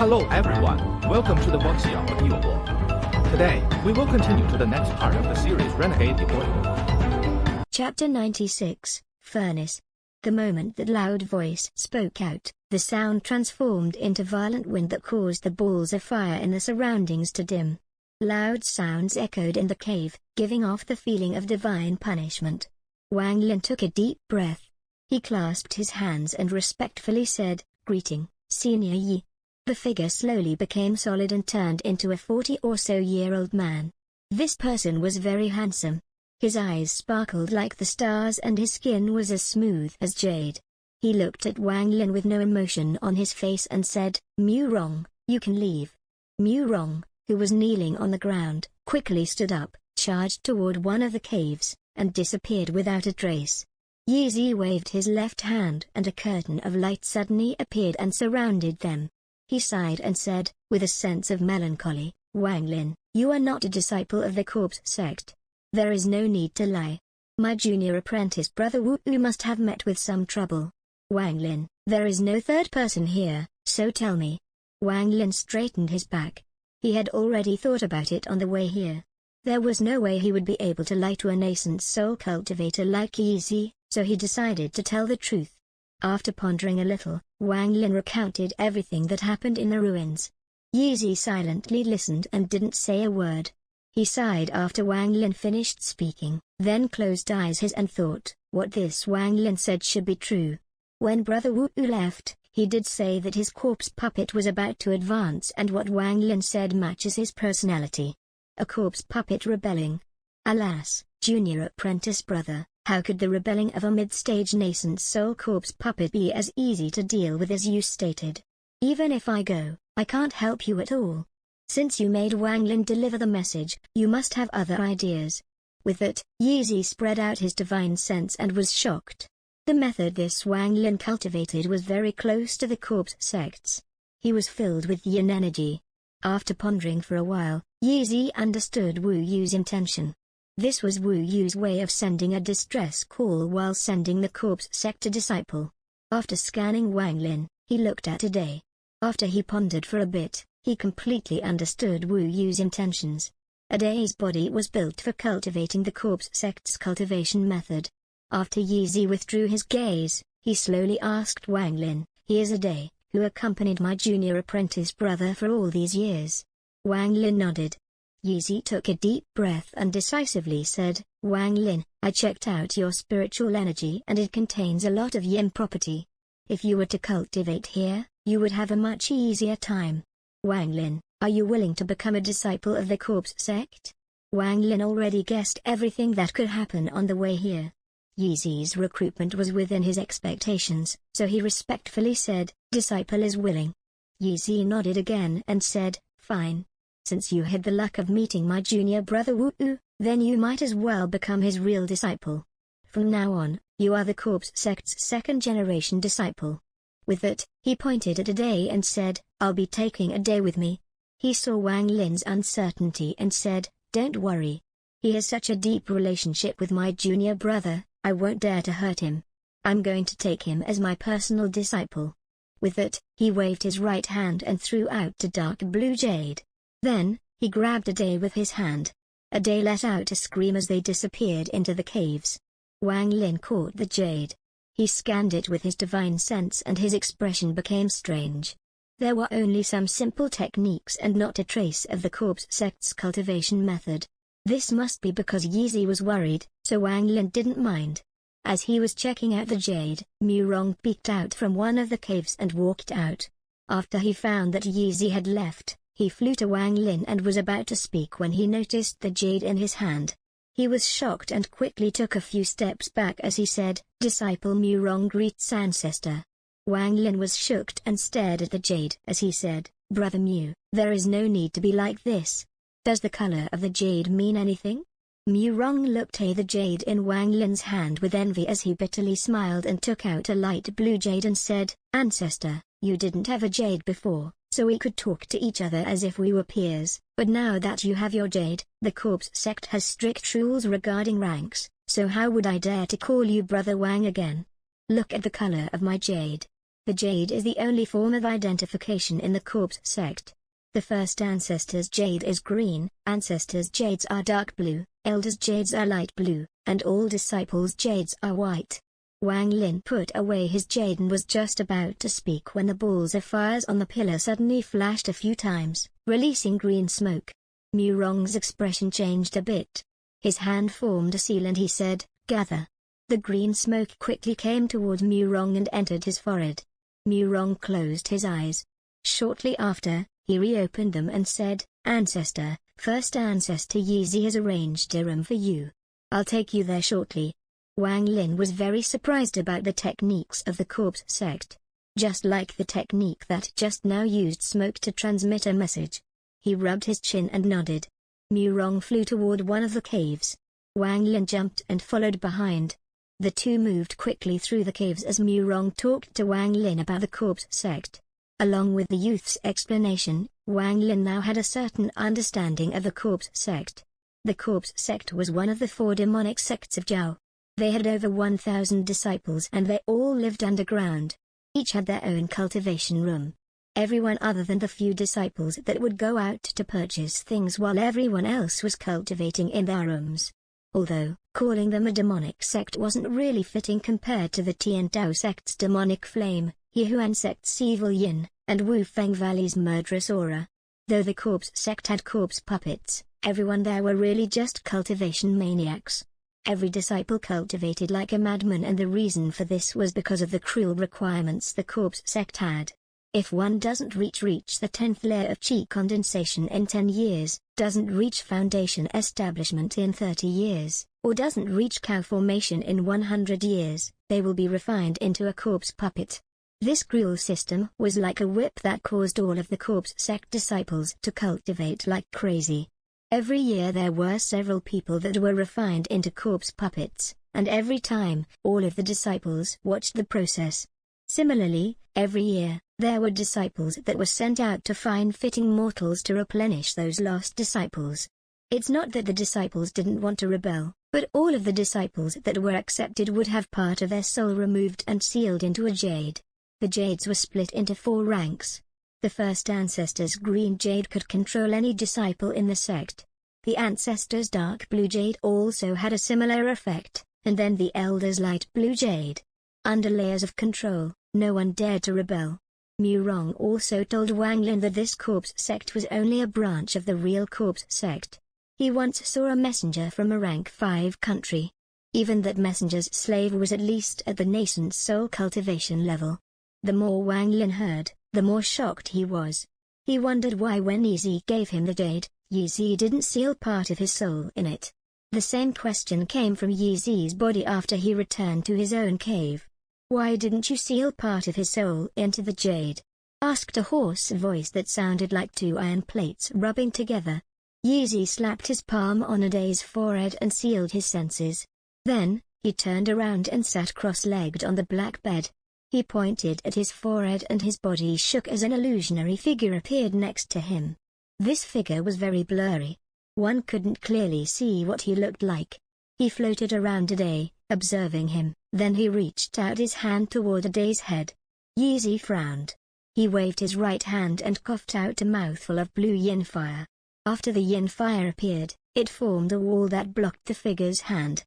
Hello everyone, welcome to the Wuxia Audiobook. Today, we will continue to the next part of the series Renegade Immortal. Chapter 96, Furnace. The moment that loud voice spoke out, the sound transformed into violent wind that caused the balls of fire in the surroundings to dim. Loud sounds echoed in the cave, giving off the feeling of divine punishment. Wang Lin took a deep breath. He clasped his hands and respectfully said, "Greeting, Senior Yi." The figure slowly became solid and turned into a 40-or-so-year-old man. This person was very handsome. His eyes sparkled like the stars and his skin was as smooth as jade. He looked at Wang Lin with no emotion on his face and said, "Mu Rong, you can leave." Mu Rong, who was kneeling on the ground, quickly stood up, charged toward one of the caves, and disappeared without a trace. Yi waved his left hand and a curtain of light suddenly appeared and surrounded them. He sighed and said, with a sense of melancholy, "Wang Lin, you are not a disciple of the corpse sect. There is no need to lie. My junior apprentice brother Wu must have met with some trouble. Wang Lin, there is no third person here, so tell me." Wang Lin straightened his back. He had already thought about it on the way here. There was no way he would be able to lie to a nascent soul cultivator like Yi, so he decided to tell the truth. After pondering a little, Wang Lin recounted everything that happened in the ruins. Yi silently listened and didn't say a word. He sighed after Wang Lin finished speaking, then closed eyes and thought, what this Wang Lin said should be true. When Brother Wu left, he did say that his corpse puppet was about to advance, and what Wang Lin said matches his personality. A corpse puppet rebelling. Alas, junior apprentice brother, how could the rebelling of a mid-stage nascent soul corpse puppet be as easy to deal with as you stated? Even if I go, I can't help you at all. Since you made Wang Lin deliver the message, you must have other ideas. With that, Yi spread out his divine sense and was shocked. The method this Wang Lin cultivated was very close to the corpse sect's. He was filled with yin energy. After pondering for a while, Yi understood Wu Yu's intention. This was Wu Yu's way of sending a distress call while sending the corpse sect a disciple. After scanning Wang Lin, he looked at Ade. After he pondered for a bit, he completely understood Wu Yu's intentions. Ade's body was built for cultivating the corpse sect's cultivation method. After Yi withdrew his gaze, he slowly asked Wang Lin, "He is Ade, who accompanied my junior apprentice brother for all these years?" Wang Lin nodded. Yi took a deep breath and decisively said, "Wang Lin, I checked out your spiritual energy and it contains a lot of yin property. If you were to cultivate here, you would have a much easier time. Wang Lin, are you willing to become a disciple of the corpse sect?" Wang Lin already guessed everything that could happen on the way here. Yi's recruitment was within his expectations, so he respectfully said, "Disciple is willing." Yi nodded again and said, "Fine. Since you had the luck of meeting my junior brother Wu, then you might as well become his real disciple. From now on, you are the corpse sect's second-generation disciple." With that, he pointed at Ade and said, "I'll be taking Ade with me." He saw Wang Lin's uncertainty and said, "Don't worry. He has such a deep relationship with my junior brother, I won't dare to hurt him. I'm going to take him as my personal disciple." With that, he waved his right hand and threw out the dark blue jade. Then, he grabbed Ade with his hand. Ade let out a scream as they disappeared into the caves. Wang Lin caught the jade. He scanned it with his divine sense and his expression became strange. There were only some simple techniques and not a trace of the corpse sect's cultivation method. This must be because Yi was worried, so Wang Lin didn't mind. As he was checking out the jade, Mu Rong peeked out from one of the caves and walked out. After he found that Yi had left, he flew to Wang Lin and was about to speak when he noticed the jade in his hand. He was shocked and quickly took a few steps back as he said, "Disciple Mu Rong greets ancestor." Wang Lin was shocked and stared at the jade as he said, "Brother Mu, there is no need to be like this. Does the color of the jade mean anything?" Mu Rong looked at the jade in Wang Lin's hand with envy as he bitterly smiled and took out a light blue jade and said, "Ancestor, you didn't have a jade before, so we could talk to each other as if we were peers, but now that you have your jade, the corpse sect has strict rules regarding ranks, so how would I dare to call you Brother Wang again? Look at the color of my jade. The jade is the only form of identification in the corpse sect. The first ancestor's jade is green, ancestors' jades are dark blue, elders' jades are light blue, and all disciples' jades are white. Wang Lin put away his jade and was just about to speak when the balls of fires on the pillar suddenly flashed a few times, releasing green smoke. Mu Rong's expression changed a bit. His hand formed a seal and he said, "Gather." The green smoke quickly came toward Mu Rong and entered his forehead. Mu Rong closed his eyes. Shortly after, he reopened them and said, "Ancestor, first ancestor Yizi has arranged a room for you. I'll take you there shortly." Wang Lin was very surprised about the techniques of the corpse sect. Just like the technique that just now used smoke to transmit a message. He rubbed his chin and nodded. Mu Rong flew toward one of the caves. Wang Lin jumped and followed behind. The two moved quickly through the caves as Mu Rong talked to Wang Lin about the corpse sect. Along with the youth's explanation, Wang Lin now had a certain understanding of the corpse sect. The corpse sect was one of the 4 demonic sects of Zhao. They had over 1,000 disciples and they all lived underground. Each had their own cultivation room. Everyone other than the few disciples that would go out to purchase things while everyone else was cultivating in their rooms. Although, calling them a demonic sect wasn't really fitting compared to the Tiantao sect's demonic flame, Yihuan sect's evil yin, and Wufeng Valley's murderous aura. Though the corpse sect had corpse puppets, everyone there were really just cultivation maniacs. Every disciple cultivated like a madman, and the reason for this was because of the cruel requirements the corpse sect had. If one doesn't reach the 10th layer of Qi condensation in 10 years, doesn't reach foundation establishment in 30 years, or doesn't reach cow formation in 100 years, they will be refined into a corpse puppet. This cruel system was like a whip that caused all of the corpse sect disciples to cultivate like crazy. Every year there were several people that were refined into corpse puppets, and every time, all of the disciples watched the process. Similarly, every year, there were disciples that were sent out to find fitting mortals to replenish those lost disciples. It's not that the disciples didn't want to rebel, but all of the disciples that were accepted would have part of their soul removed and sealed into a jade. The jades were split into 4 ranks. The first ancestor's green jade could control any disciple in the sect. The ancestor's dark blue jade also had a similar effect, and then the elder's light blue jade. Under layers of control, no one dared to rebel. Mu Rong also told Wang Lin that this corpse sect was only a branch of the real corpse sect. He once saw a messenger from a rank 5 country. Even that messenger's slave was at least at the nascent soul cultivation level. The more Wang Lin heard, the more shocked he was. He wondered why when Yizi gave him the jade, Yizi didn't seal part of his soul in it. The same question came from Yizi's body after he returned to his own cave. "Why didn't you seal part of his soul into the jade?" asked a hoarse voice that sounded like 2 iron plates rubbing together. Yizi slapped his palm on Ada's forehead and sealed his senses. Then, he turned around and sat cross-legged on the black bed. He pointed at his forehead and his body shook as an illusionary figure appeared next to him. This figure was very blurry. One couldn't clearly see what he looked like. He floated around Ada, observing him, then he reached out his hand toward Ada's head. Yizi frowned. He waved his right hand and coughed out a mouthful of blue yin fire. After the yin fire appeared, it formed a wall that blocked the figure's hand.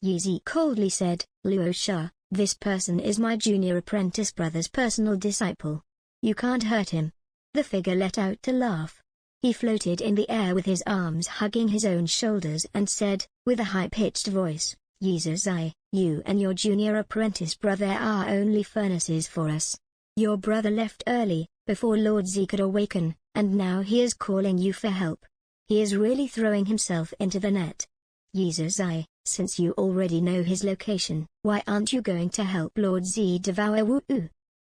Yizi coldly said, "Luo Sha, this person is my junior apprentice brother's personal disciple. You can't hurt him." The figure let out a laugh. He floated in the air with his arms hugging his own shoulders and said, with a high-pitched voice, "Yizazai, you and your junior apprentice brother are only furnaces for us. Your brother left early, before Lord Z could awaken, and now he is calling you for help. He is really throwing himself into the net. Yizazai, since you already know his location, why aren't you going to help Lord Z devour Wu?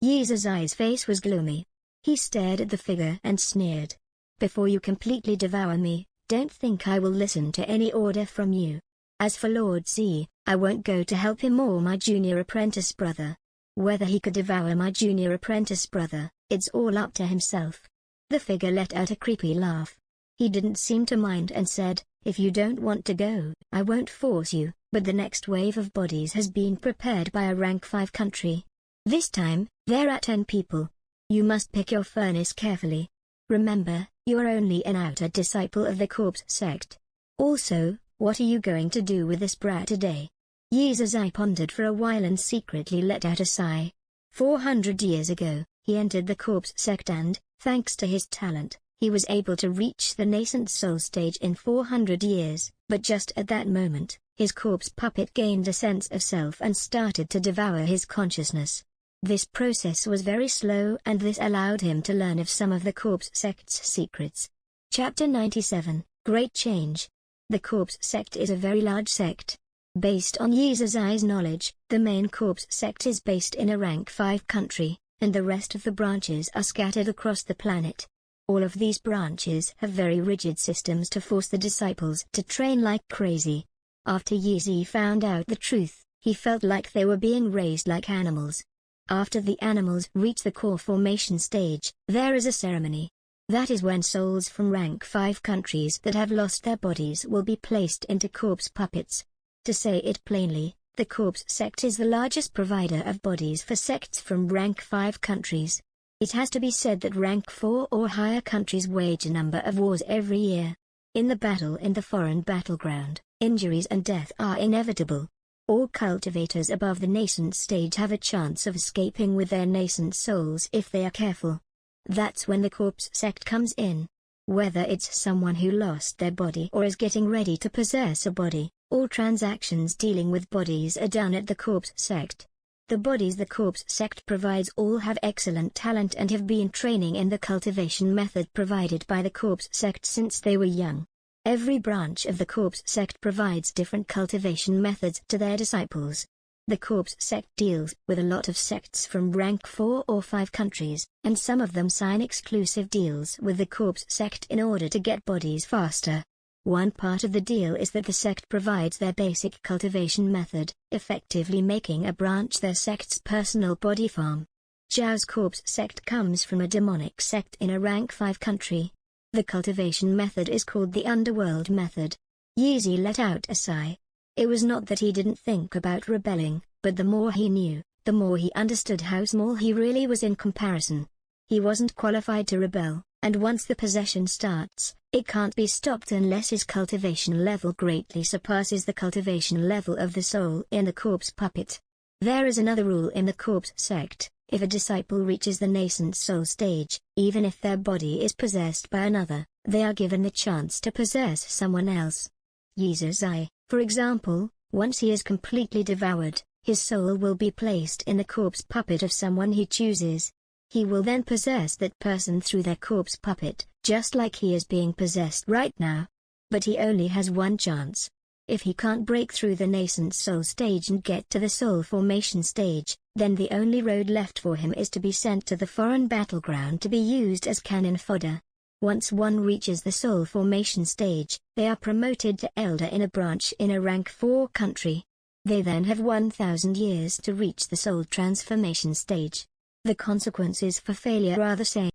Yizazai's face was gloomy. He stared at the figure and sneered. "Before you completely devour me, don't think I will listen to any order from you. As for Lord Z, I won't go to help him or my junior apprentice brother. Whether he could devour my junior apprentice brother, it's all up to himself." The figure let out a creepy laugh. He didn't seem to mind and said, "If you don't want to go, I won't force you, but the next wave of bodies has been prepared by a rank 5 country. This time, there are 10 people. You must pick your furnace carefully. Remember, you are only an outer disciple of the corpse sect. Also, what are you going to do with this brat today? Yizazai pondered for a while and secretly let out a sigh. 400 years ago, he entered the corpse sect and, thanks to his talent, he was able to reach the nascent soul stage in 400 years, but just at that moment, his corpse puppet gained a sense of self and started to devour his consciousness. This process was very slow and this allowed him to learn of some of the corpse sect's secrets. Chapter 97, Great Change. The corpse sect is a very large sect. Based on Yizazai's knowledge, the main corpse sect is based in a rank 5 country, and the rest of the branches are scattered across the planet. All of these branches have very rigid systems to force the disciples to train like crazy. After Yizi found out the truth, he felt like they were being raised like animals. After the animals reach the core formation stage, there is a ceremony. That is when souls from rank 5 countries that have lost their bodies will be placed into corpse puppets. To say it plainly, the corpse sect is the largest provider of bodies for sects from rank 5 countries. It has to be said that rank 4 or higher countries wage a number of wars every year. In the battle in the foreign battleground, injuries and death are inevitable. All cultivators above the nascent stage have a chance of escaping with their nascent souls if they are careful. That's when the corpse sect comes in. Whether it's someone who lost their body or is getting ready to possess a body, all transactions dealing with bodies are done at the corpse sect. The bodies the corpse sect provides all have excellent talent and have been training in the cultivation method provided by the corpse sect since they were young. Every branch of the corpse sect provides different cultivation methods to their disciples. The corpse sect deals with a lot of sects from rank 4 or 5 countries, and some of them sign exclusive deals with the corpse sect in order to get bodies faster. One part of the deal is that the sect provides their basic cultivation method, effectively making a branch their sect's personal body farm. Zhao's corpse sect comes from a demonic sect in a rank 5 country. The cultivation method is called the underworld method. Yizi let out a sigh. It was not that he didn't think about rebelling, but the more he knew, the more he understood how small he really was in comparison. He wasn't qualified to rebel, and once the possession starts, it can't be stopped unless his cultivation level greatly surpasses the cultivation level of the soul in the corpse puppet. There is another rule in the corpse sect: if a disciple reaches the nascent soul stage, even if their body is possessed by another, they are given the chance to possess someone else. Yizazai, for example, once he is completely devoured, his soul will be placed in the corpse puppet of someone he chooses. He will then possess that person through their corpse puppet, just like he is being possessed right now. But he only has one chance. If he can't break through the nascent soul stage and get to the soul formation stage, then the only road left for him is to be sent to the foreign battleground to be used as cannon fodder. Once one reaches the soul formation stage, they are promoted to elder in a branch in a rank 4 country. They then have 1,000 years to reach the soul transformation stage. The consequences for failure are the same.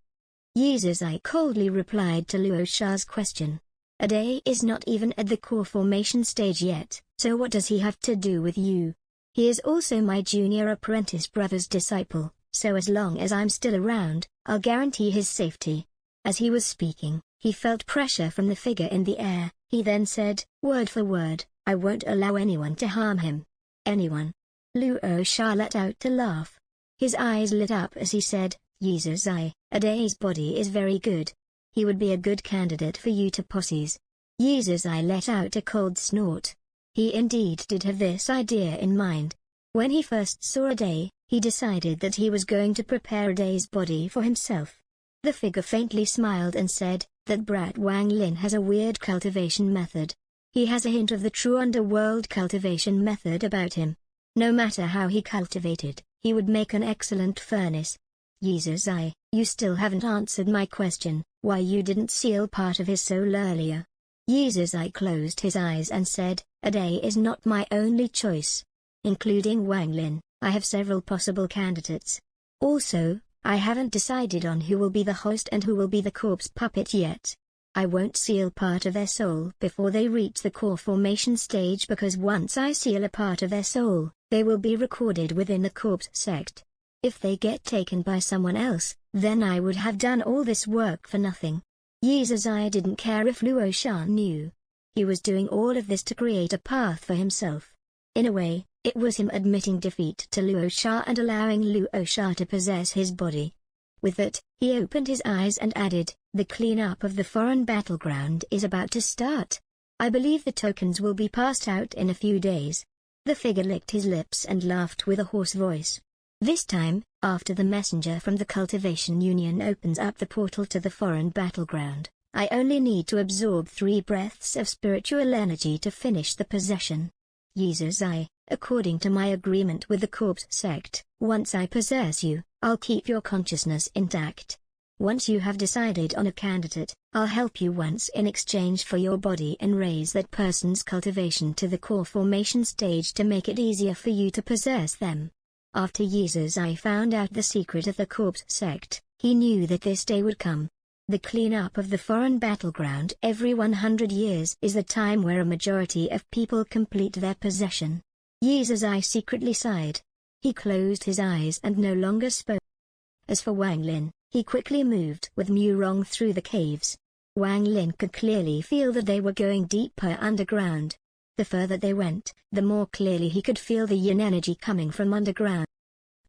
Yizazai coldly replied to Luo Sha's question. A day is not even at the core formation stage yet, so what does he have to do with you? He is also my junior apprentice brother's disciple, so as long as I'm still around, I'll guarantee his safety. As he was speaking, he felt pressure from the figure in the air. He then said, word for word, I won't allow anyone to harm him. Anyone? Luo Sha let out a laugh. His eyes lit up as he said, Yizazai, Adae's body is very good. He would be a good candidate for you to possess. Yizazai let out a cold snort. He indeed did have this idea in mind. When he first saw Adae, he decided that he was going to prepare Adae's body for himself. The figure faintly smiled and said, that brat Wang Lin has a weird cultivation method. He has a hint of the true underworld cultivation method about him. No matter how he cultivated, he would make an excellent furnace. Yizazai, you still haven't answered my question, why you didn't seal part of his soul earlier. Yizazai closed his eyes and said, Adae is not my only choice. Including Wang Lin, I have several possible candidates. Also, I haven't decided on who will be the host and who will be the corpse puppet yet. I won't seal part of their soul before they reach the core formation stage because once I seal a part of their soul, they will be recorded within the corpse sect. If they get taken by someone else, then I would have done all this work for nothing. Yi Zizai didn't care if Luo Sha knew. He was doing all of this to create a path for himself. In a way, it was him admitting defeat to Luo Sha and allowing Luo Sha to possess his body. With that, he opened his eyes and added, "The cleanup of the foreign battleground is about to start. I believe the tokens will be passed out in a few days." The figure licked his lips and laughed with a hoarse voice. This time, after the messenger from the Cultivation Union opens up the portal to the foreign battleground, I only need to absorb 3 breaths of spiritual energy to finish the possession. Yi Zizai, according to my agreement with the corpse sect, once I possess you, I'll keep your consciousness intact. Once you have decided on a candidate, I'll help you once in exchange for your body and raise that person's cultivation to the core formation stage to make it easier for you to possess them. After Yi Zizai found out the secret of the corpse sect, he knew that this day would come. The cleanup of the foreign battleground every 100 years is the time where a majority of people complete their possession. Yi Zizai secretly sighed. He closed his eyes and no longer spoke. As for Wang Lin, he quickly moved with Murong through the caves. Wang Lin could clearly feel that they were going deeper underground. The further they went, the more clearly he could feel the yin energy coming from underground.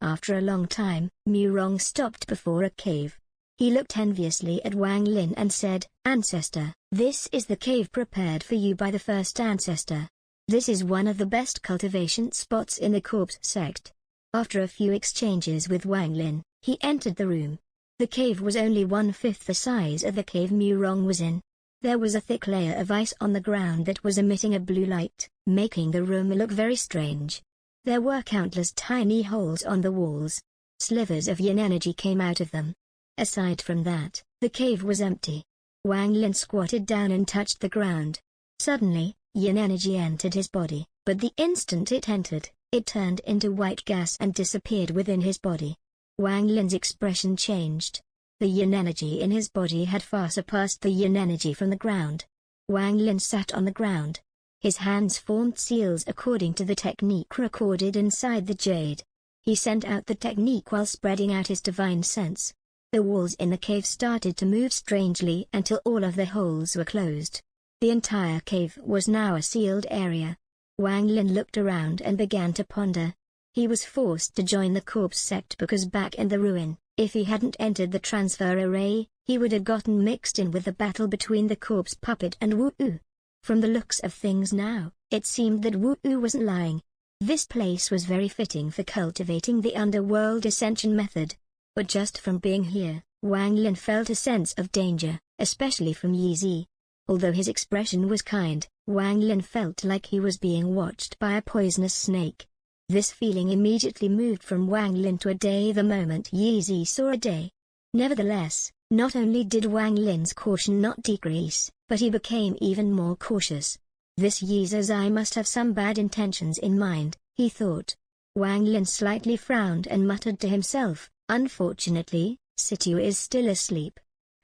After a long time, Murong stopped before a cave. He looked enviously at Wang Lin and said, "Ancestor, this is the cave prepared for you by the first ancestor. This is one of the best cultivation spots in the corpse sect." After a few exchanges with Wang Lin, he entered the room. The cave was only 1/5 the size of the cave Murong was in. There was a thick layer of ice on the ground that was emitting a blue light, making the room look very strange. There were countless tiny holes on the walls. Slivers of yin energy came out of them. Aside from that, the cave was empty. Wang Lin squatted down and touched the ground. Suddenly, yin energy entered his body, but the instant it entered, it turned into white gas and disappeared within his body. Wang Lin's expression changed. The yin energy in his body had far surpassed the yin energy from the ground. Wang Lin sat on the ground. His hands formed seals according to the technique recorded inside the jade. He sent out the technique while spreading out his divine sense. The walls in the cave started to move strangely until all of the holes were closed. The entire cave was now a sealed area. Wang Lin looked around and began to ponder. He was forced to join the corpse sect because back in the ruin, if he hadn't entered the transfer array, he would have gotten mixed in with the battle between the corpse puppet and Wu. From the looks of things now, it seemed that Wu wasn't lying. This place was very fitting for cultivating the underworld ascension method. But just from being here, Wang Lin felt a sense of danger, especially from Yi Zi. Although his expression was kind, Wang Lin felt like he was being watched by a poisonous snake. This feeling immediately moved from Wang Lin to a day the moment Yi Zi saw a day. Nevertheless, not only did Wang Lin's caution not decrease, but he became even more cautious. This Yi Zizai must have some bad intentions in mind, he thought. Wang Lin slightly frowned and muttered to himself, "Unfortunately, Situ is still asleep."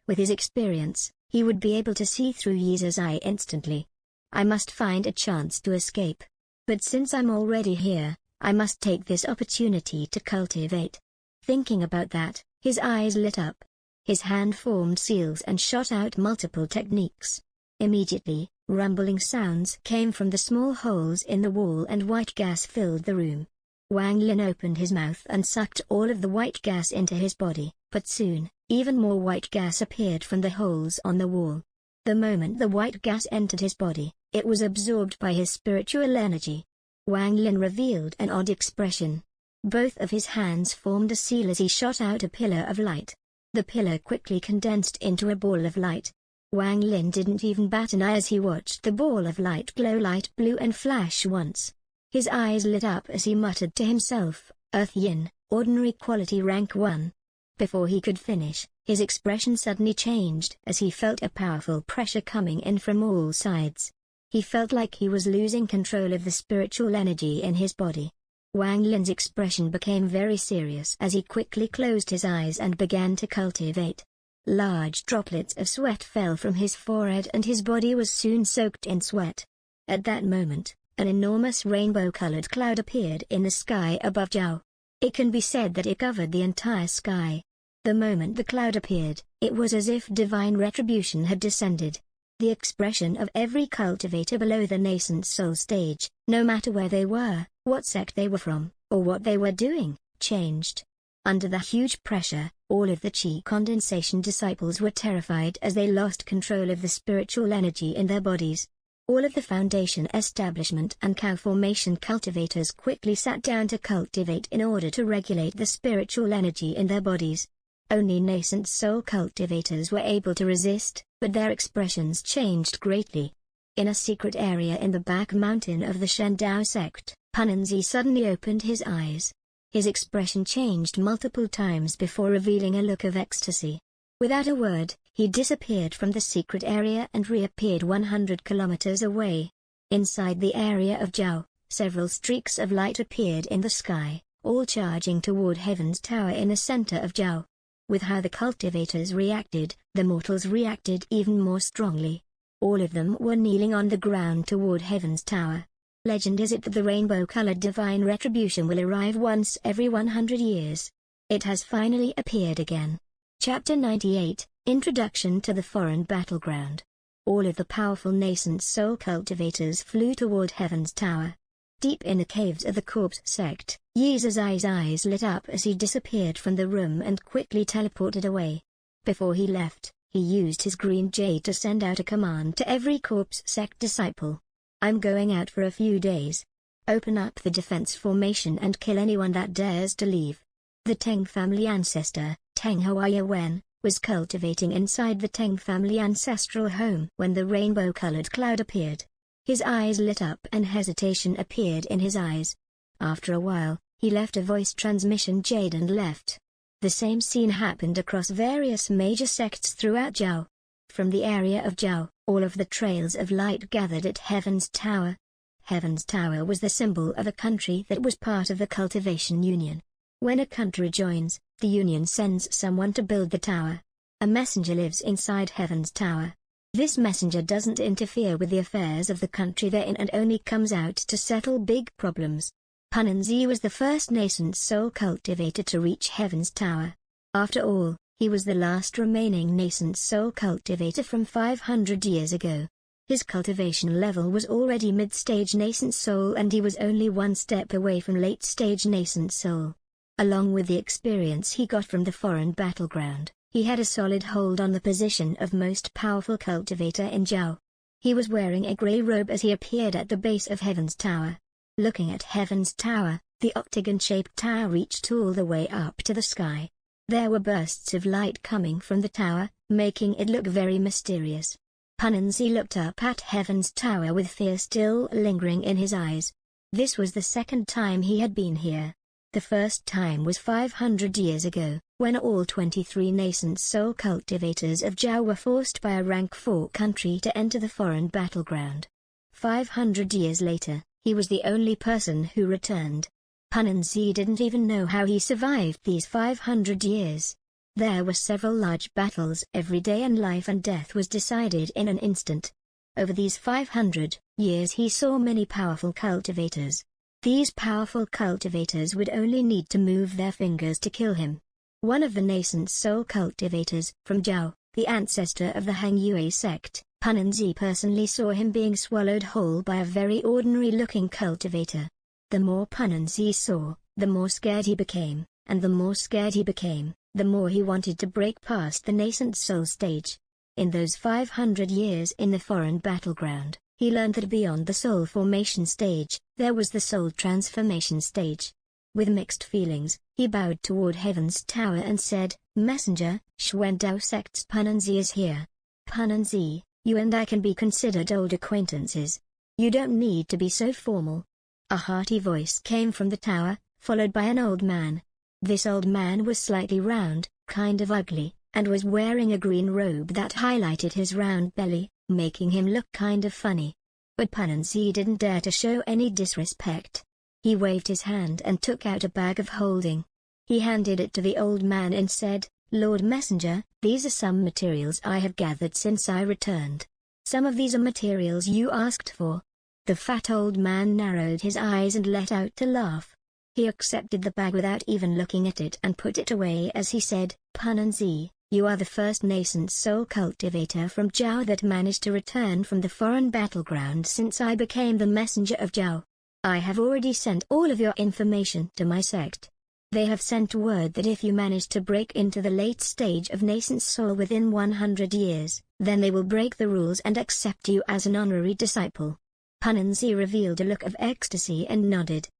With his experience, he would be able to see through Yi Zizai instantly. I must find a chance to escape. But since I'm already here, I must take this opportunity to cultivate. Thinking about that, his eyes lit up. His hand formed seals and shot out multiple techniques. Immediately, rumbling sounds came from the small holes in the wall and white gas filled the room. Wang Lin opened his mouth and sucked all of the white gas into his body, but soon, even more white gas appeared from the holes on the wall. The moment the white gas entered his body, it was absorbed by his spiritual energy. Wang Lin revealed an odd expression. Both of his hands formed a seal as he shot out a pillar of light. The pillar quickly condensed into a ball of light. Wang Lin didn't even bat an eye as he watched the ball of light glow light blue and flash once. His eyes lit up as he muttered to himself, "Earth Yin, ordinary quality rank 1. Before he could finish, his expression suddenly changed as he felt a powerful pressure coming in from all sides. He felt like he was losing control of the spiritual energy in his body. Wang Lin's expression became very serious as he quickly closed his eyes and began to cultivate. Large droplets of sweat fell from his forehead and his body was soon soaked in sweat. At that moment, an enormous rainbow-colored cloud appeared in the sky above Zhao. It can be said that it covered the entire sky. The moment the cloud appeared, it was as if divine retribution had descended. The expression of every cultivator below the nascent soul stage, no matter where they were, what sect they were from, or what they were doing, changed. Under the huge pressure, all of the chi condensation disciples were terrified as they lost control of the spiritual energy in their bodies. All of the foundation establishment and cow formation cultivators quickly sat down to cultivate in order to regulate the spiritual energy in their bodies. Only nascent soul cultivators were able to resist, but their expressions changed greatly. In a secret area in the back mountain of the Shendao sect, Pananzi suddenly opened his eyes. His expression changed multiple times before revealing a look of ecstasy. Without a word, he disappeared from the secret area and reappeared 100 kilometers away. Inside the area of Zhao, several streaks of light appeared in the sky, all charging toward Heaven's Tower in the center of Zhao. With how the cultivators reacted, the mortals reacted even more strongly. All of them were kneeling on the ground toward Heaven's Tower. Legend is it that the rainbow-colored divine retribution will arrive once every 100 years. It has finally appeared again. Chapter 98, Introduction to the Foreign Battleground. All of the powerful nascent soul cultivators flew toward Heaven's Tower. Deep in the caves of the corpse sect, Yi's eyes lit up as he disappeared from the room and quickly teleported away. Before he left, he used his green jade to send out a command to every corpse sect disciple. I'm going out for a few days. Open up the defense formation and kill anyone that dares to leave. The Teng family ancestor, Teng Huaya Wen, was cultivating inside the Teng family ancestral home when the rainbow-colored cloud appeared. His eyes lit up and hesitation appeared in his eyes. After a while, he left a voice transmission jade and left. The same scene happened across various major sects throughout Zhao. From the area of Zhao, all of the trails of light gathered at Heaven's Tower. Heaven's Tower was the symbol of a country that was part of the cultivation union. When a country joins, the union sends someone to build the tower. A messenger lives inside Heaven's Tower. This messenger doesn't interfere with the affairs of the country they're in and only comes out to settle big problems. Pananzi was the first nascent soul cultivator to reach Heaven's Tower. After all, he was the last remaining nascent soul cultivator from 500 years ago. His cultivation level was already mid-stage nascent soul and he was only one step away from late-stage nascent soul. Along with the experience he got from the foreign battleground, he had a solid hold on the position of most powerful cultivator in Zhao. He was wearing a grey robe as he appeared at the base of Heaven's Tower. Looking at Heaven's Tower, the octagon-shaped tower reached all the way up to the sky. There were bursts of light coming from the tower, making it look very mysterious. Pananzi looked up at Heaven's Tower with fear still lingering in his eyes. This was the second time he had been here. The first time was 500 years ago, when all 23 nascent soul cultivators of Zhao were forced by a rank 4 country to enter the foreign battleground. 500 years later, he was the only person who returned. Pananzi didn't even know how he survived these 500 years. There were several large battles every day and life and death was decided in an instant. Over these 500 years he saw many powerful cultivators. These powerful cultivators would only need to move their fingers to kill him. One of the nascent soul cultivators, from Zhao, the ancestor of the Hang Yue sect, Pananzi personally saw him being swallowed whole by a very ordinary-looking cultivator. The more Pananzi saw, the more scared he became, and the more scared he became, the more he wanted to break past the nascent soul stage. In those 500 years in the foreign battleground, he learned that beyond the soul formation stage, there was the soul transformation stage. With mixed feelings, he bowed toward Heaven's Tower and said, "Messenger, Xuandao sect's Pananzi is here. Pananzi, you and I can be considered old acquaintances. You don't need to be so formal." A hearty voice came from the tower, followed by an old man. This old man was slightly round, kind of ugly, and was wearing a green robe that highlighted his round belly, making him look kind of funny. But Pananzi didn't dare to show any disrespect. He waved his hand and took out a bag of holding. He handed it to the old man and said, "Lord Messenger, these are some materials I have gathered since I returned. Some of these are materials you asked for." The fat old man narrowed his eyes and let out a laugh. He accepted the bag without even looking at it and put it away as he said, Punanzi, you are the first nascent soul cultivator from Zhao that managed to return from the foreign battleground since I became the messenger of Zhao. I have already sent all of your information to my sect. They have sent word that if you manage to break into the late stage of nascent soul within 100 years, then they will break the rules and accept you as an honorary disciple. Punanzi revealed a look of ecstasy and nodded.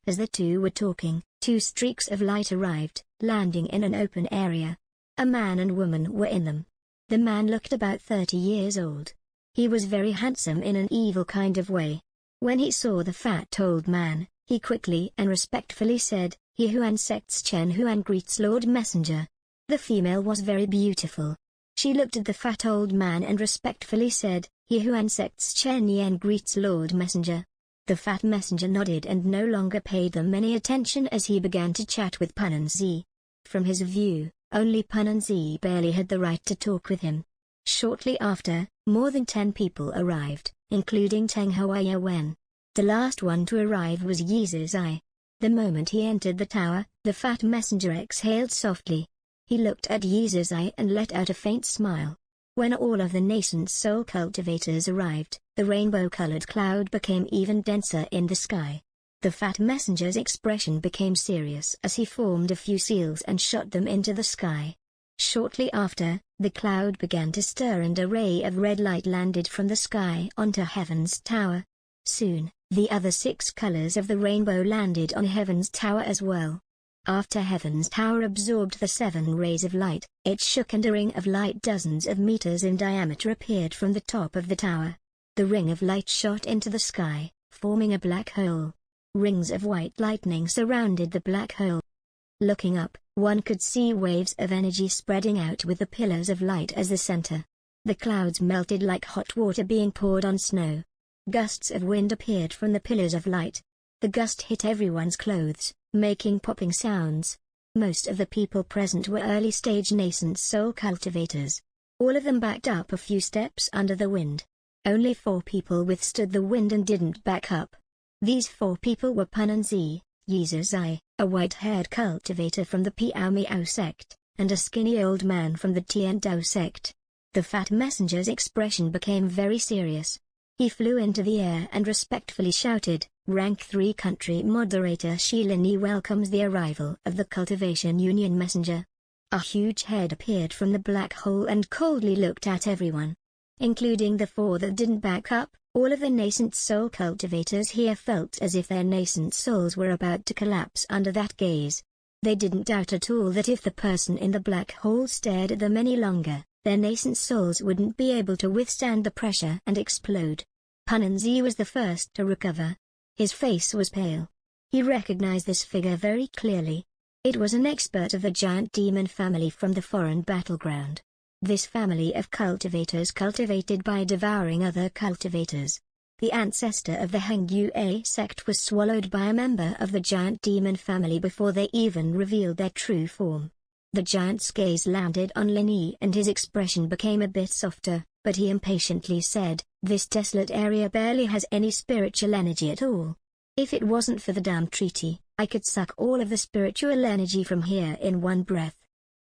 As the two were talking, two streaks of light arrived, landing in an open area. A man and woman were in them. The man looked about 30 years old. He was very handsome in an evil kind of way. When he saw the fat old man, he quickly and respectfully said, He Huan sect's Chen Huan greets Lord Messenger. The female was very beautiful. She looked at the fat old man and respectfully said, He Huan sect's Chen Yen greets Lord Messenger. The fat messenger nodded and no longer paid them any attention as he began to chat with Punanzi. From his view, only Punanzi barely had the right to talk with him. Shortly after, more than 10 people arrived, including Teng Huaya Wen. The last one to arrive was Yi Zizai. The moment he entered the tower, the fat messenger exhaled softly. He looked at Yi Zizai and let out a faint smile. When all of the nascent soul cultivators arrived, the rainbow-colored cloud became even denser in the sky. The fat messenger's expression became serious as he formed a few seals and shot them into the sky. Shortly after, the cloud began to stir and a ray of red light landed from the sky onto Heaven's tower. Soon, the other 6 colors of the rainbow landed on Heaven's tower as well. After Heaven's tower absorbed the 7 rays of light, it shook and a ring of light dozens of meters in diameter appeared from the top of the tower. The ring of light shot into the sky, forming a black hole. Rings of white lightning surrounded the black hole. Looking up, one could see waves of energy spreading out with the pillars of light as the center. The clouds melted like hot water being poured on snow. Gusts of wind appeared from the pillars of light. The gust hit everyone's clothes, making popping sounds. Most of the people present were early-stage nascent soul cultivators. All of them backed up a few steps under the wind. Only 4 people withstood the wind and didn't back up. These 4 people were Punanzi, Yi Zizai, a white-haired cultivator from the Piao Miao sect, and a skinny old man from the Tian Dao sect. The fat messenger's expression became very serious. He flew into the air and respectfully shouted, Rank 3 Country Moderator Shi Lin welcomes the arrival of the Cultivation Union Messenger. A huge head appeared from the black hole and coldly looked at everyone. Including the 4 that didn't back up, all of the nascent soul cultivators here felt as if their nascent souls were about to collapse under that gaze. They didn't doubt at all that if the person in the black hole stared at them any longer, their nascent souls wouldn't be able to withstand the pressure and explode. Punanzi was the first to recover. His face was pale. He recognized this figure very clearly. It was an expert of the giant demon family from the foreign battleground. This family of cultivators cultivated by devouring other cultivators. The ancestor of the Heng sect was swallowed by a member of the giant demon family before they even revealed their true form. The giant's gaze landed on Lin Yi and his expression became a bit softer, but he impatiently said, This desolate area barely has any spiritual energy at all. If it wasn't for the damn treaty, I could suck all of the spiritual energy from here in one breath.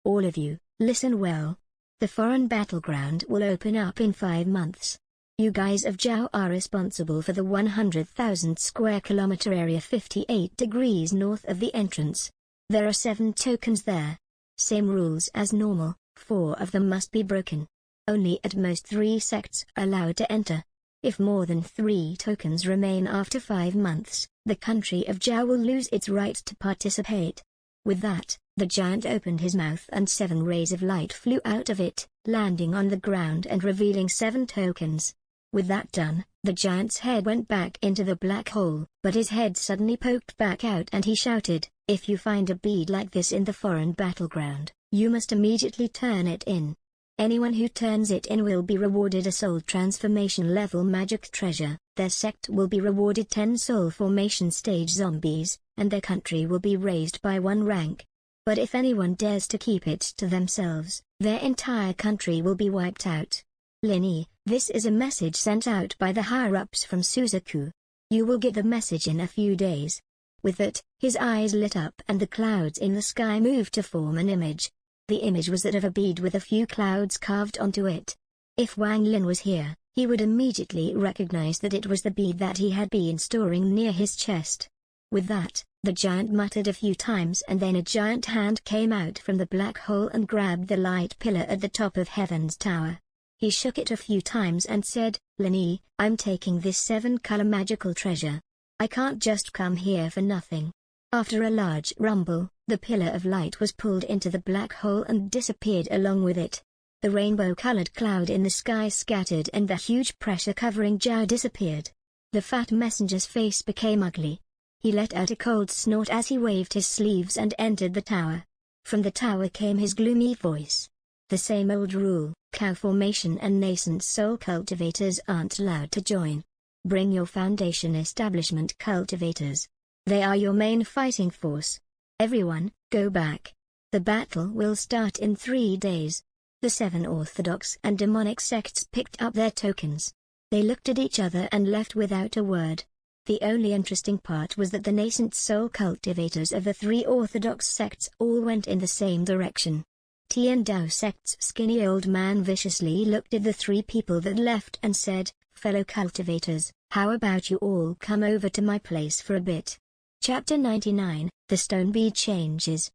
All of you, listen well. The foreign battleground will open up in 5 months. You guys of Zhao are responsible for the 100,000 square kilometer area 58 degrees north of the entrance. There are 7 tokens there. Same rules as normal, 4 of them must be broken. Only at most 3 sects are allowed to enter. If more than 3 tokens remain after 5 months, the country of Zhao will lose its right to participate. With that, the giant opened his mouth and 7 rays of light flew out of it, landing on the ground and revealing 7 tokens. With that done, the giant's head went back into the black hole, but his head suddenly poked back out and he shouted, If you find a bead like this in the foreign battleground, you must immediately turn it in. Anyone who turns it in will be rewarded a soul transformation level magic treasure, their sect will be rewarded 10 soul formation stage zombies, and their country will be raised by 1 rank. But if anyone dares to keep it to themselves, their entire country will be wiped out. Lin Yi, this is a message sent out by the higher-ups from Suzaku. You will get the message in a few days. With that, his eyes lit up and the clouds in the sky moved to form an image. The image was that of a bead with a few clouds carved onto it. If Wang Lin was here, he would immediately recognize that it was the bead that he had been storing near his chest. With that, the giant muttered a few times and then a giant hand came out from the black hole and grabbed the light pillar at the top of Heaven's Tower. He shook it a few times and said, "Lin, I'm taking this 7-color magical treasure. I can't just come here for nothing." After a large rumble, the pillar of light was pulled into the black hole and disappeared along with it. The rainbow-colored cloud in the sky scattered and the huge pressure-covering jar disappeared. The fat messenger's face became ugly. He let out a cold snort as he waved his sleeves and entered the tower. From the tower came his gloomy voice. "The same old rule, cow formation and nascent soul cultivators aren't allowed to join. Bring your foundation establishment cultivators. They are your main fighting force. Everyone, go back. The battle will start in 3 days." The 7 orthodox and demonic sects picked up their tokens. They looked at each other and left without a word. The only interesting part was that the nascent soul cultivators of the 3 orthodox sects all went in the same direction. Tian Dao sect's skinny old man viciously looked at the 3 people that left and said, "Fellow cultivators, how about you all come over to my place for a bit?" Chapter 99, The Stone Bead Changes.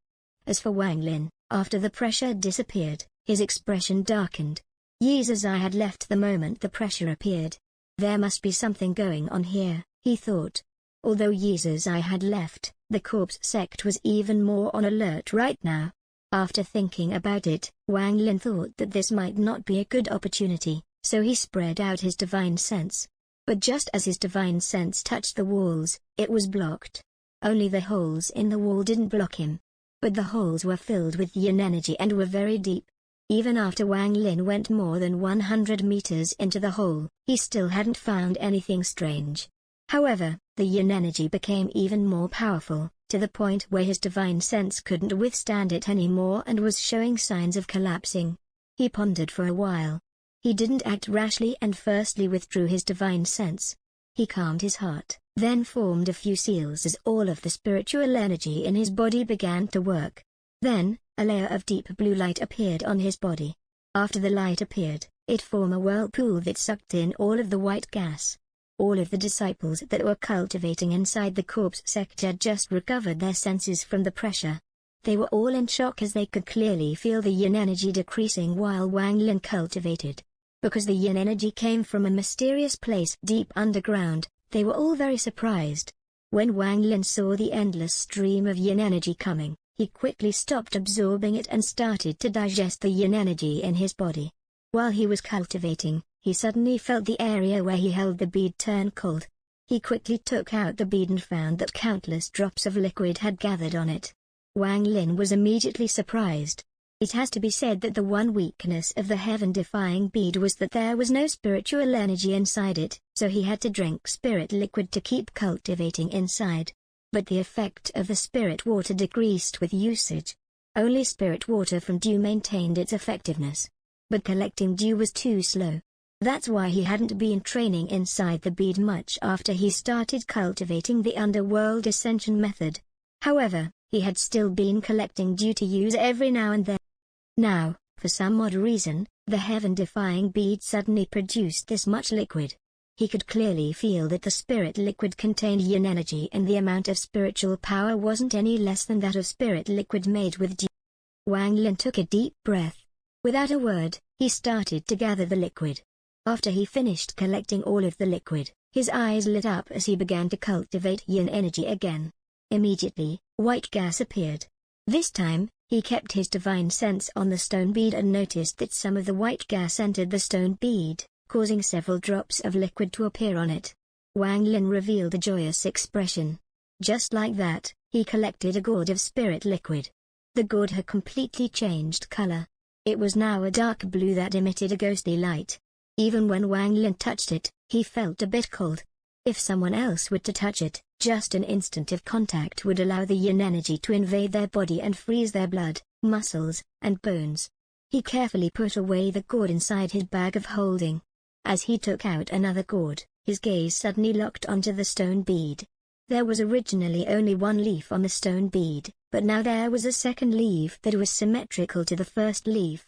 As for Wang Lin, after the pressure disappeared, his expression darkened. Yi's eye had left the moment the pressure appeared. There must be something going on here, he thought. Although Yi's eye had left, the corpse sect was even more on alert right now. After thinking about it, Wang Lin thought that this might not be a good opportunity, so he spread out his divine sense. But just as his divine sense touched the walls, it was blocked. Only the holes in the wall didn't block him. But the holes were filled with yin energy and were very deep. Even after Wang Lin went more than 100 meters into the hole, he still hadn't found anything strange. However, the yin energy became even more powerful, to the point where his divine sense couldn't withstand it anymore and was showing signs of collapsing. He pondered for a while. He didn't act rashly and firstly withdrew his divine sense. He calmed his heart, then formed a few seals as all of the spiritual energy in his body began to work. Then, a layer of deep blue light appeared on his body. After the light appeared, it formed a whirlpool that sucked in all of the white gas. All of the disciples that were cultivating inside the corpse sect had just recovered their senses from the pressure. They were all in shock as they could clearly feel the yin energy decreasing while Wang Lin cultivated. Because the yin energy came from a mysterious place deep underground, they were all very surprised. When Wang Lin saw the endless stream of yin energy coming, he quickly stopped absorbing it and started to digest the yin energy in his body. While he was cultivating, he suddenly felt the area where he held the bead turn cold. He quickly took out the bead and found that countless drops of liquid had gathered on it. Wang Lin was immediately surprised. It has to be said that the one weakness of the heaven-defying bead was that there was no spiritual energy inside it, so he had to drink spirit liquid to keep cultivating inside. But the effect of the spirit water decreased with usage. Only spirit water from dew maintained its effectiveness. But collecting dew was too slow. That's why he hadn't been training inside the bead much after he started cultivating the underworld ascension method. However, he had still been collecting dew to use every now and then. Now, for some odd reason, the heaven-defying bead suddenly produced this much liquid. He could clearly feel that the spirit liquid contained yin energy and the amount of spiritual power wasn't any less than that of spirit liquid made with dew. Wang Lin took a deep breath. Without a word, he started to gather the liquid. After he finished collecting all of the liquid, his eyes lit up as he began to cultivate yin energy again. Immediately, white gas appeared. This time, he kept his divine sense on the stone bead and noticed that some of the white gas entered the stone bead, causing several drops of liquid to appear on it. Wang Lin revealed a joyous expression. Just like that, he collected a gourd of spirit liquid. The gourd had completely changed color. It was now a dark blue that emitted a ghostly light. Even when Wang Lin touched it, he felt a bit cold. If someone else were to touch it, just an instant of contact would allow the yin energy to invade their body and freeze their blood, muscles, and bones. He carefully put away the gourd inside his bag of holding. As he took out another gourd, his gaze suddenly locked onto the stone bead. There was originally only one leaf on the stone bead, but now there was a second leaf that was symmetrical to the first leaf.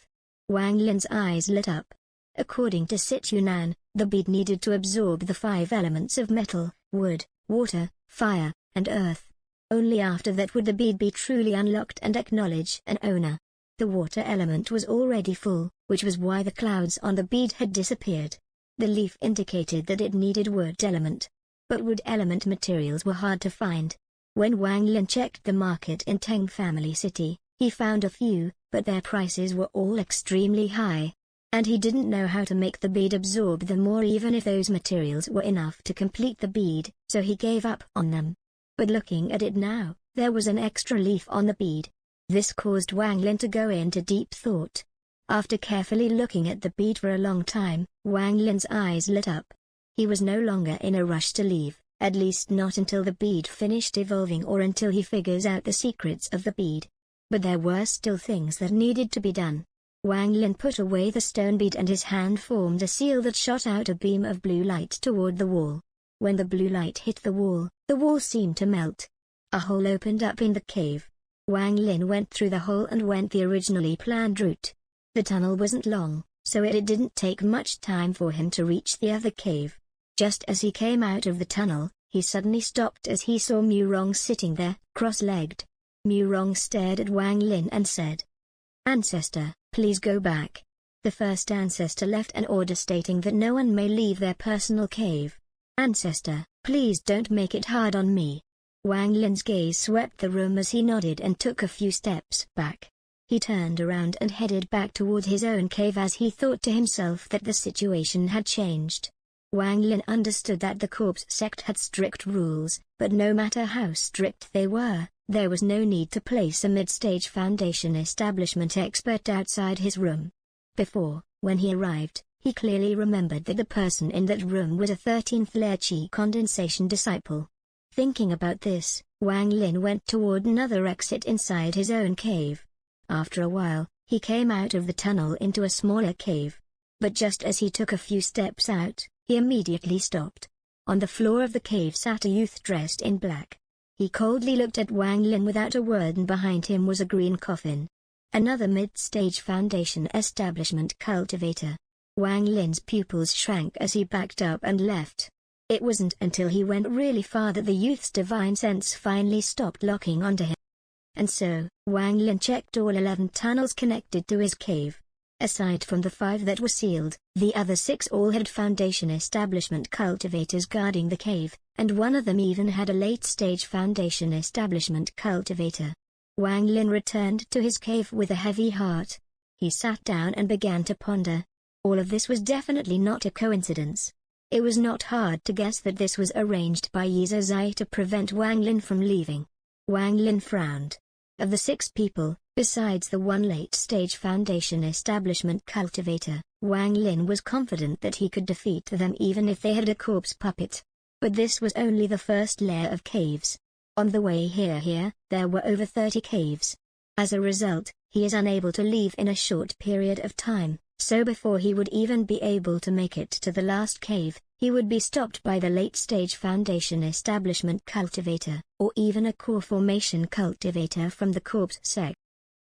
Wang Lin's eyes lit up. According to Situnan, the bead needed to absorb the 5 elements of metal, wood, water, fire, and earth. Only after that would the bead be truly unlocked and acknowledge an owner. The water element was already full, which was why the clouds on the bead had disappeared. The leaf indicated that it needed wood element. But wood element materials were hard to find. When Wang Lin checked the market in Teng Family City, he found a few, but their prices were all extremely high. And he didn't know how to make the bead absorb them or even if those materials were enough to complete the bead, so he gave up on them. But looking at it now, there was an extra leaf on the bead. This caused Wang Lin to go into deep thought. After carefully looking at the bead for a long time, Wang Lin's eyes lit up. He was no longer in a rush to leave, at least not until the bead finished evolving or until he figures out the secrets of the bead. But there were still things that needed to be done. Wang Lin put away the stone bead and his hand formed a seal that shot out a beam of blue light toward the wall. When the blue light hit the wall seemed to melt. A hole opened up in the cave. Wang Lin went through the hole and went the originally planned route. The tunnel wasn't long, so it didn't take much time for him to reach the other cave. Just as he came out of the tunnel, he suddenly stopped as he saw Murong sitting there, cross-legged. Murong stared at Wang Lin and said, "Ancestor, please go back." The first ancestor left an order stating that no one may leave their personal cave. "Ancestor, please don't make it hard on me." Wang Lin's gaze swept the room as he nodded and took a few steps back. He turned around and headed back toward his own cave as he thought to himself that the situation had changed. Wang Lin understood that the corpse sect had strict rules, but no matter how strict they were, there was no need to place a mid-stage foundation establishment expert outside his room. Before, when he arrived, he clearly remembered that the person in that room was a 13th layer Qi condensation disciple. Thinking about this, Wang Lin went toward another exit inside his own cave. After a while, he came out of the tunnel into a smaller cave. But just as he took a few steps out, he immediately stopped. On the floor of the cave sat a youth dressed in black. He coldly looked at Wang Lin without a word, and behind him was a green coffin. Another mid-stage foundation establishment cultivator. Wang Lin's pupils shrank as he backed up and left. It wasn't until he went really far that the youth's divine sense finally stopped locking onto him. And so, Wang Lin checked all 11 tunnels connected to his cave. Aside from the 5 that were sealed, the other 6 all had foundation establishment cultivators guarding the cave, and one of them even had a late-stage foundation establishment cultivator. Wang Lin returned to his cave with a heavy heart. He sat down and began to ponder. All of this was definitely not a coincidence. It was not hard to guess that this was arranged by Yi Zai to prevent Wang Lin from leaving. Wang Lin frowned. Of the 6 people, besides the one late-stage foundation establishment cultivator, Wang Lin was confident that he could defeat them even if they had a corpse puppet. But this was only the first layer of caves. On the way here, there were over 30 caves. As a result, he is unable to leave in a short period of time, so before he would even be able to make it to the last cave, he would be stopped by the late-stage foundation establishment cultivator, or even a core formation cultivator from the corpse sect.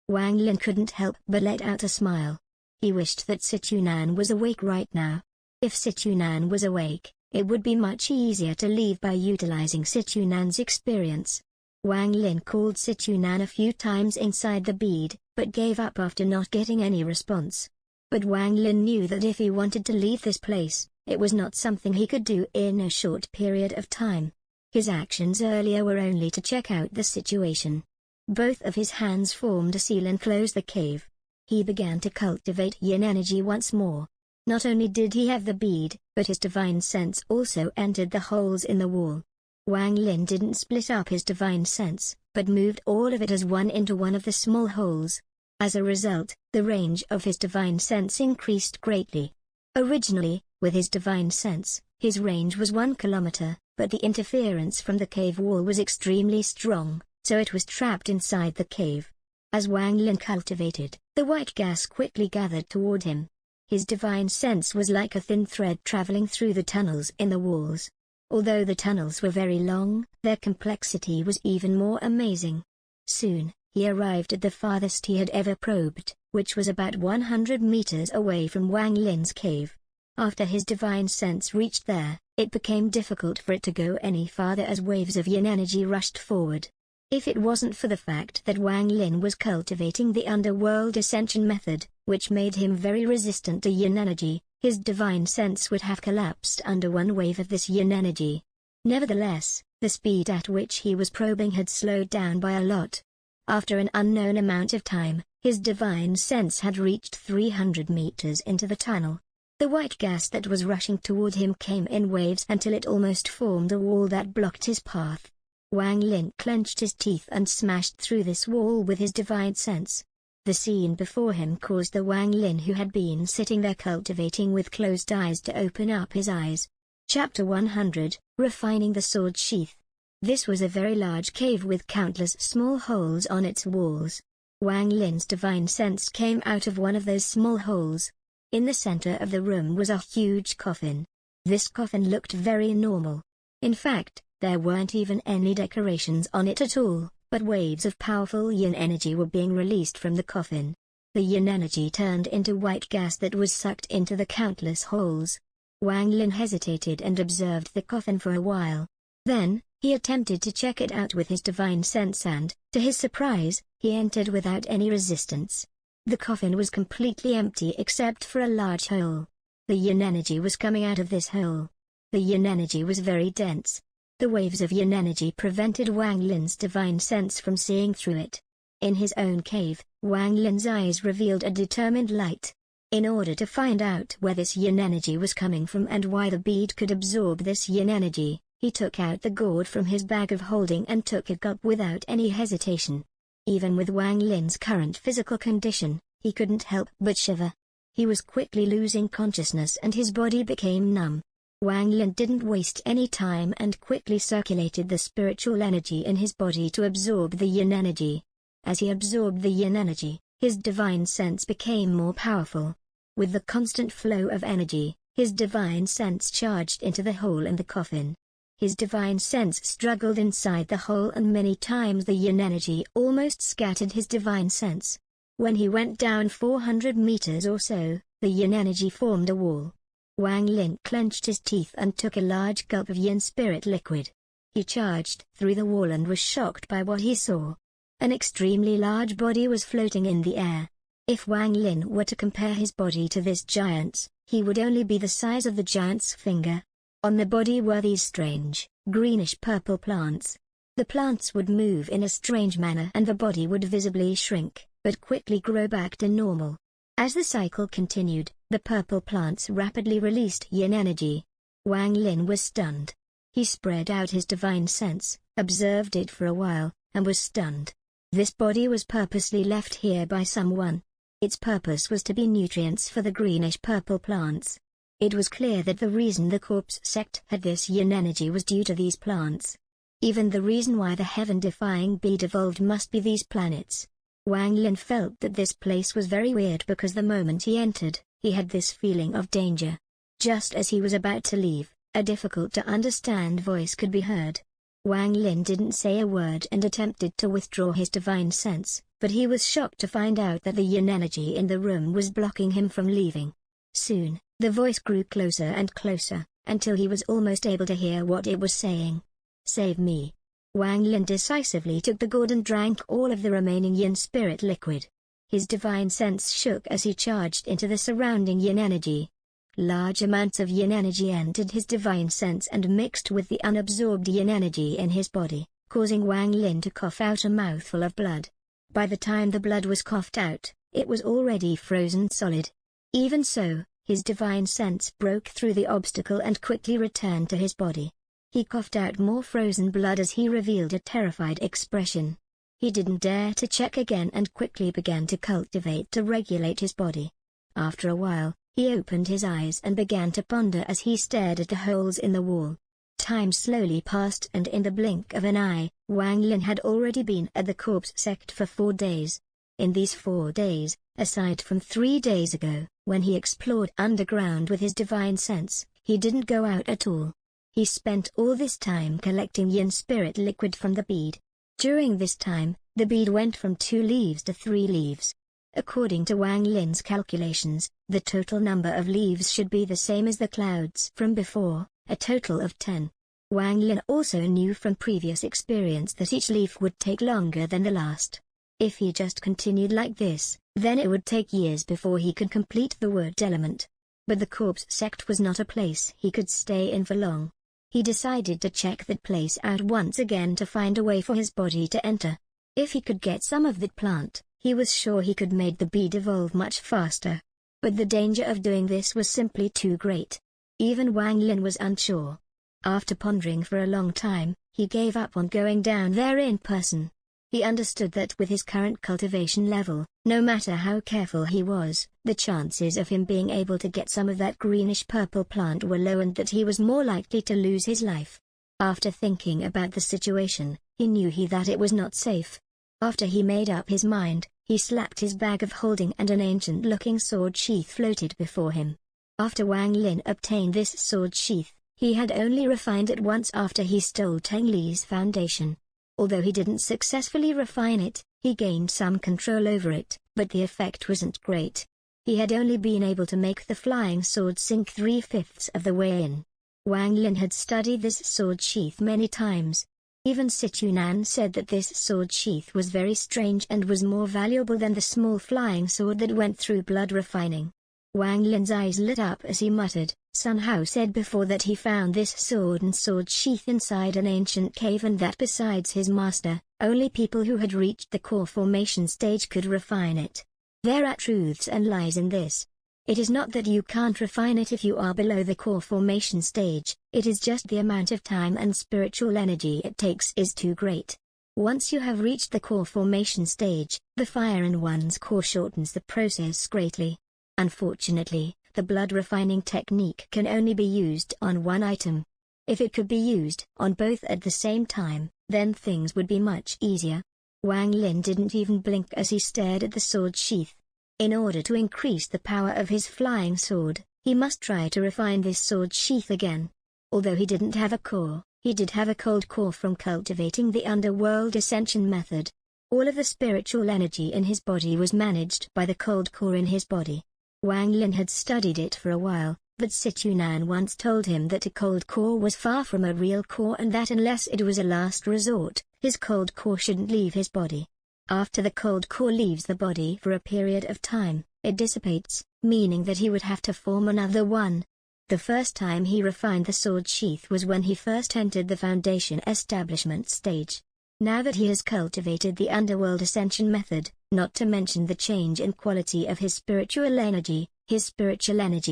Wang Lin couldn't help but let out a smile. He wished that Situnan was awake right now. If Situnan was awake, it would be much easier to leave by utilizing Situnan's experience. Wang Lin called Situnan a few times inside the bead, but gave up after not getting any response. But Wang Lin knew that if he wanted to leave this place, it was not something he could do in a short period of time. His actions earlier were only to check out the situation. Both of his hands formed a seal and closed the cave. He began to cultivate yin energy once more. Not only did he have the bead, but his divine sense also entered the holes in the wall. Wang Lin didn't split up his divine sense, but moved all of it as one into one of the small holes. As a result, the range of his divine sense increased greatly. Originally, with his divine sense, his range was 1 kilometer, but the interference from the cave wall was extremely strong, so it was trapped inside the cave. As Wang Lin cultivated, the white gas quickly gathered toward him. His divine sense was like a thin thread traveling through the tunnels in the walls. Although the tunnels were very long, their complexity was even more amazing. Soon, he arrived at the farthest he had ever probed, which was about 100 meters away from Wang Lin's cave. After his divine sense reached there, it became difficult for it to go any farther as waves of yin energy rushed forward. If it wasn't for the fact that Wang Lin was cultivating the underworld ascension method, which made him very resistant to yin energy, his divine sense would have collapsed under one wave of this yin energy. Nevertheless, the speed at which he was probing had slowed down by a lot. After an unknown amount of time, his divine sense had reached 300 meters into the tunnel. The white gas that was rushing toward him came in waves until it almost formed a wall that blocked his path. Wang Lin clenched his teeth and smashed through this wall with his divine sense. The scene before him caused the Wang Lin who had been sitting there cultivating with closed eyes to open up his eyes. Chapter 100, Refining the Sword Sheath. This was a very large cave with countless small holes on its walls. Wang Lin's divine sense came out of one of those small holes. In the center of the room was a huge coffin. This coffin looked very normal. In fact, there weren't even any decorations on it at all, but waves of powerful yin energy were being released from the coffin. The yin energy turned into white gas that was sucked into the countless holes. Wang Lin hesitated and observed the coffin for a while. Then, he attempted to check it out with his divine sense and, to his surprise, he entered without any resistance. The coffin was completely empty except for a large hole. The yin energy was coming out of this hole. The yin energy was very dense. The waves of yin energy prevented Wang Lin's divine sense from seeing through it. In his own cave, Wang Lin's eyes revealed a determined light. In order to find out where this yin energy was coming from and why the bead could absorb this yin energy, he took out the gourd from his bag of holding and took a gulp without any hesitation. Even with Wang Lin's current physical condition, he couldn't help but shiver. He was quickly losing consciousness and his body became numb. Wang Lin didn't waste any time and quickly circulated the spiritual energy in his body to absorb the yin energy. As he absorbed the yin energy, his divine sense became more powerful. With the constant flow of energy, his divine sense charged into the hole in the coffin. His divine sense struggled inside the hole and many times the yin energy almost scattered his divine sense. When he went down 400 meters or so, the yin energy formed a wall. Wang Lin clenched his teeth and took a large gulp of yin spirit liquid. He charged through the wall and was shocked by what he saw. An extremely large body was floating in the air. If Wang Lin were to compare his body to this giant's, he would only be the size of the giant's finger. On the body were these strange, greenish-purple plants. The plants would move in a strange manner and the body would visibly shrink, but quickly grow back to normal. As the cycle continued, the purple plants rapidly released yin energy. Wang Lin was stunned. He spread out his divine sense, observed it for a while, and was stunned. This body was purposely left here by someone. Its purpose was to be nutrients for the greenish-purple plants. It was clear that the reason the corpse sect had this yin energy was due to these plants. Even the reason why the heaven-defying bead evolved must be these planets. Wang Lin felt that this place was very weird because the moment he entered, he had this feeling of danger. Just as he was about to leave, a difficult-to-understand voice could be heard. Wang Lin didn't say a word and attempted to withdraw his divine sense, but he was shocked to find out that the yin energy in the room was blocking him from leaving. Soon, the voice grew closer and closer, until he was almost able to hear what it was saying. "Save me." Wang Lin decisively took the gourd and drank all of the remaining yin spirit liquid. His divine sense shook as he charged into the surrounding yin energy. Large amounts of yin energy entered his divine sense and mixed with the unabsorbed yin energy in his body, causing Wang Lin to cough out a mouthful of blood. By the time the blood was coughed out, it was already frozen solid. Even so, his divine sense broke through the obstacle and quickly returned to his body. He coughed out more frozen blood as he revealed a terrified expression. He didn't dare to check again and quickly began to cultivate to regulate his body. After a while, he opened his eyes and began to ponder as he stared at the holes in the wall. Time slowly passed and in the blink of an eye, Wang Lin had already been at the corpse sect for 4 days. In these 4 days, aside from 3 days ago, when he explored underground with his divine sense, he didn't go out at all. He spent all this time collecting yin spirit liquid from the bead. During this time, the bead went from 2 leaves to 3 leaves. According to Wang Lin's calculations, the total number of leaves should be the same as the clouds from before, a total of 10. Wang Lin also knew from previous experience that each leaf would take longer than the last. If he just continued like this, then it would take years before he could complete the wood element. But the corpse sect was not a place he could stay in for long. He decided to check that place out once again to find a way for his body to enter. If he could get some of that plant, he was sure he could make the bead evolve much faster. But the danger of doing this was simply too great. Even Wang Lin was unsure. After pondering for a long time, he gave up on going down there in person. He understood that with his current cultivation level, no matter how careful he was, the chances of him being able to get some of that greenish-purple plant were low and that he was more likely to lose his life. After thinking about the situation, he knew that it was not safe. After he made up his mind, he slapped his bag of holding and an ancient-looking sword sheath floated before him. After Wang Lin obtained this sword sheath, he had only refined it once after he stole Teng Li's foundation. Although he didn't successfully refine it, he gained some control over it, but the effect wasn't great. He had only been able to make the flying sword sink 3/5 of the way in. Wang Lin had studied this sword sheath many times. Even Situnan said that this sword sheath was very strange and was more valuable than the small flying sword that went through blood refining. Wang Lin's eyes lit up as he muttered, Sun Hao said before that he found this sword and sword sheath inside an ancient cave and that besides his master, only people who had reached the core formation stage could refine it. There are truths and lies in this. It is not that you can't refine it if you are below the core formation stage, it is just the amount of time and spiritual energy it takes is too great. Once you have reached the core formation stage, the fire in one's core shortens the process greatly. Unfortunately, the blood refining technique can only be used on one item. If it could be used on both at the same time, then things would be much easier. Wang Lin didn't even blink as he stared at the sword sheath. In order to increase the power of his flying sword, he must try to refine this sword sheath again. Although he didn't have a core, he did have a cold core from cultivating the underworld ascension method. All of the spiritual energy in his body was managed by the cold core in his body. Wang Lin had studied it for a while, but Situnan once told him that a cold core was far from a real core and that unless it was a last resort, his cold core shouldn't leave his body. After the cold core leaves the body for a period of time, it dissipates, meaning that he would have to form another one. The first time he refined the sword sheath was when he first entered the foundation establishment stage. Now that he has cultivated the underworld ascension method, not to mention the change in quality of his spiritual energy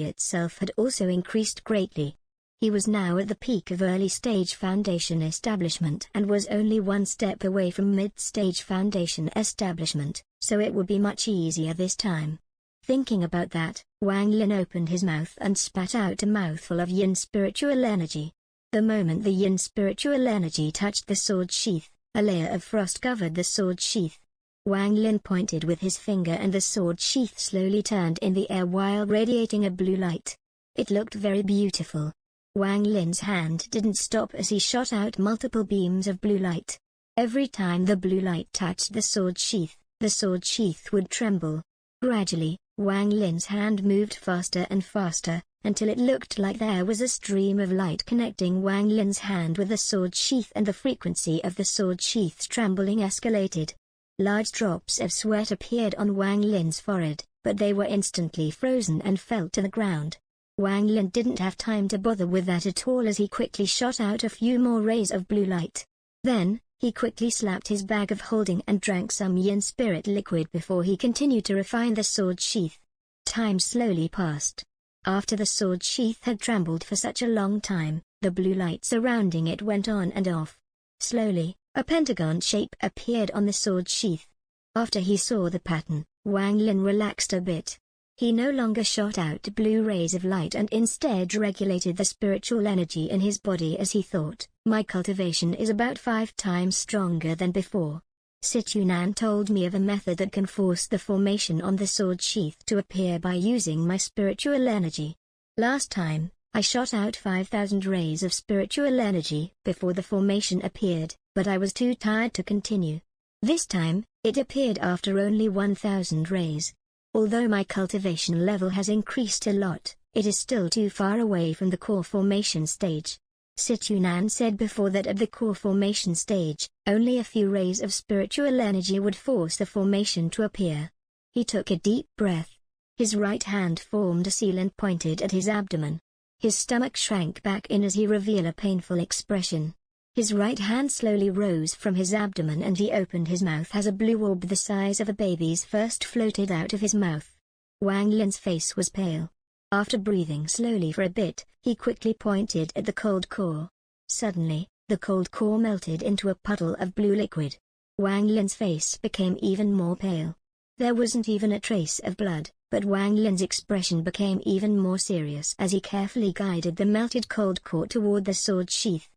itself had also increased greatly. He was now at the peak of early-stage foundation establishment and was only one step away from mid-stage foundation establishment, so it would be much easier this time. Thinking about that, Wang Lin opened his mouth and spat out a mouthful of yin spiritual energy. The moment the yin spiritual energy touched the sword sheath, a layer of frost covered the sword sheath. Wang Lin pointed with his finger and the sword sheath slowly turned in the air while radiating a blue light. It looked very beautiful. Wang Lin's hand didn't stop as he shot out multiple beams of blue light. Every time the blue light touched the sword sheath would tremble. Gradually, Wang Lin's hand moved faster and faster, until it looked like there was a stream of light connecting Wang Lin's hand with the sword sheath and the frequency of the sword sheath's trembling escalated. Large drops of sweat appeared on Wang Lin's forehead, but they were instantly frozen and fell to the ground. Wang Lin didn't have time to bother with that at all as he quickly shot out a few more rays of blue light. Then, he quickly slapped his bag of holding and drank some yin spirit liquid before he continued to refine the sword sheath. Time slowly passed. After the sword sheath had trembled for such a long time, the blue light surrounding it went on and off. Slowly, a pentagon shape appeared on the sword sheath. After he saw the pattern, Wang Lin relaxed a bit. He no longer shot out blue rays of light and instead regulated the spiritual energy in his body as he thought, my cultivation is about 5 times stronger than before. Situnan told me of a method that can force the formation on the sword sheath to appear by using my spiritual energy. Last time, I shot out 5,000 rays of spiritual energy before the formation appeared, but I was too tired to continue. This time, it appeared after only 1,000 rays. Although my cultivation level has increased a lot, it is still too far away from the core formation stage. Situnan said before that at the core formation stage, only a few rays of spiritual energy would force the formation to appear. He took a deep breath. His right hand formed a seal and pointed at his abdomen. His stomach shrank back in as he revealed a painful expression. His right hand slowly rose from his abdomen and he opened his mouth as a blue orb the size of a baby's first floated out of his mouth. Wang Lin's face was pale. After breathing slowly for a bit, he quickly pointed at the cold core. Suddenly, the cold core melted into a puddle of blue liquid. Wang Lin's face became even more pale. There wasn't even a trace of blood, but Wang Lin's expression became even more serious as he carefully guided the melted cold core toward the sword sheath.